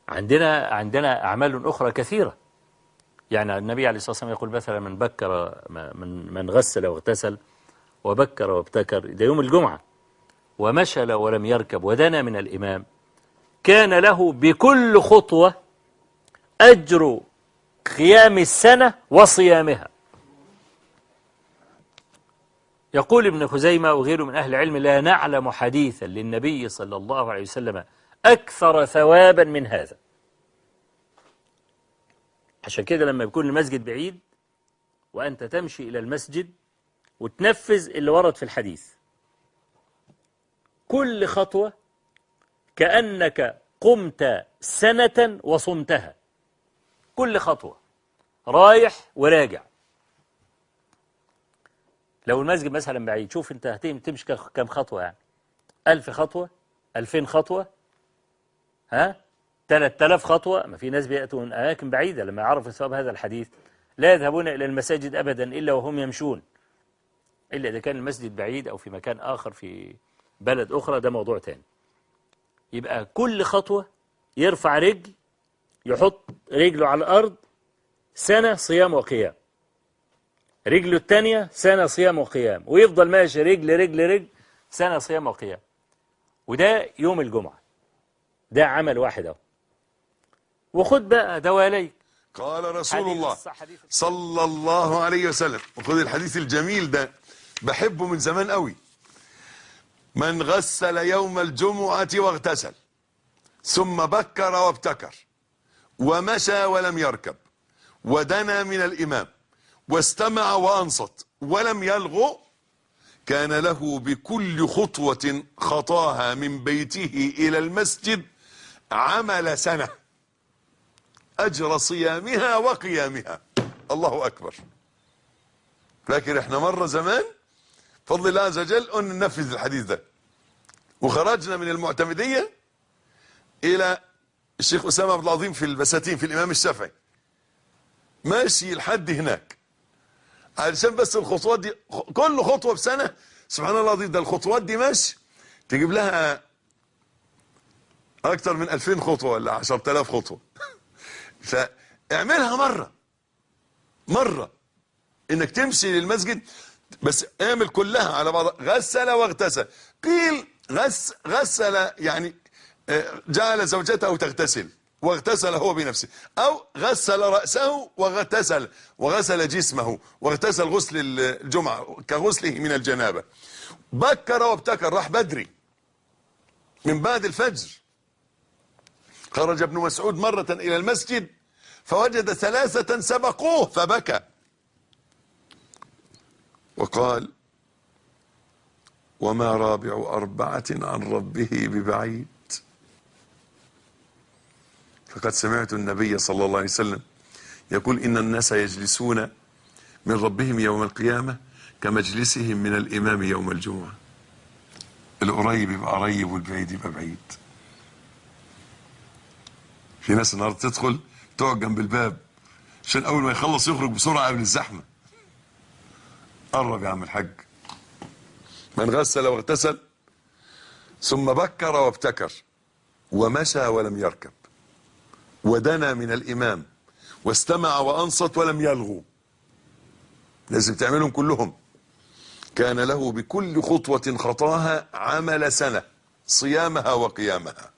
عندنا أعمال أخرى كثيرة. يعني النبي عليه الصلاة والسلام يقول مثلا من غسل واغتسل وبكر وابتكر، ده يوم الجمعة، ومشى ولم يركب ودنا من الإمام، كان له بكل خطوة أجر قيام السنة وصيامها. يقول ابن خزيمة وغيره من أهل العلم: لا نعلم حديثا للنبي صلى الله عليه وسلم أكثر ثوابا من هذا. عشان كده لما يكون المسجد بعيد وأنت تمشي إلى المسجد وتنفذ اللي ورد في الحديث، كل خطوة كأنك قمت سنة وصمتها، كل خطوة رايح وراجع. لو المسجد مثلا بعيد، شوف انت تمشي كم خطوة، يعني 1000 خطوة، 2000 خطوة، 3000 خطوة. ما في ناس بيأتوا من أماكن بعيدة لما يعرفوا ثواب هذا الحديث لا يذهبون إلى المساجد أبدا إلا وهم يمشون، إلا إذا كان المسجد بعيد أو في مكان آخر في بلد أخرى، ده موضوع تاني. يبقى كل خطوة يرفع رجل، يحط رجله على الأرض، سنة صيام وقيام. رجله الثانية سنة صيام وقيام، ويفضل ماشي رجل رجل رجل، سنة صيام وقيام. وده يوم الجمعة، ده عمل واحد اهو. وخد بقى دواليك. قال رسول الله صلى الله عليه وسلم، وخذ الحديث الجميل ده بحبه من زمان قوي: من غسل يوم الجمعة واغتسل ثم بكر وابتكر ومشى ولم يركب ودنا من الإمام واستمع وأنصت ولم يلغو، كان له بكل خطوة خطاها من بيته إلى المسجد عمل سنة، أجر صيامها وقيامها. الله أكبر. فاكر احنا مرة زمان فضل الله عز وجل قلنا ننفذ الحديث ده، وخرجنا من المعتمدية إلى الشيخ أسامة عبد العظيم في البساتين في الإمام الشافعي، ماشي لحد هناك علشان بس الخطوات دي، كل خطوة بسنة. سبحان الله العظيم، ده الخطوات دي ماشي تجيب لها أكتر من 2000 خطوة ولا 10000 خطوة. فاعملها مرة انك تمشي للمسجد، بس اعمل كلها على بعضها. غسل واغتسل، قيل غسل يعني جعل زوجته تغتسل واغتسل هو بنفسه، او غسل رأسه وغسل جسمه واغتسل غسل الجمعة كغسله من الجنابة. بكر وابتكر، راح بدري من بعد الفجر. خرج ابن مسعود مرة إلى المسجد فوجد 3 سبقوه فبكى وقال: وما رابع 4 عن ربه ببعيد. فقد سمعت النبي صلى الله عليه وسلم يقول: إن الناس يجلسون من ربهم يوم القيامة كمجلسهم من الإمام يوم الجمعة. القريب يبقى قريب والبعيد يبقى بعيد. في ناس النهارده تدخل تقعد جنب الباب عشان اول ما يخلص يخرج بسرعه قبل الزحمه. قرب يا عم الحاج. من غسل واغتسل ثم بكر وابتكر ومشى ولم يركب ودنا من الامام واستمع وانصت ولم يلغو، لازم تعملهم كلهم. كان له بكل خطوه خطاها عمل سنه صيامها وقيامها.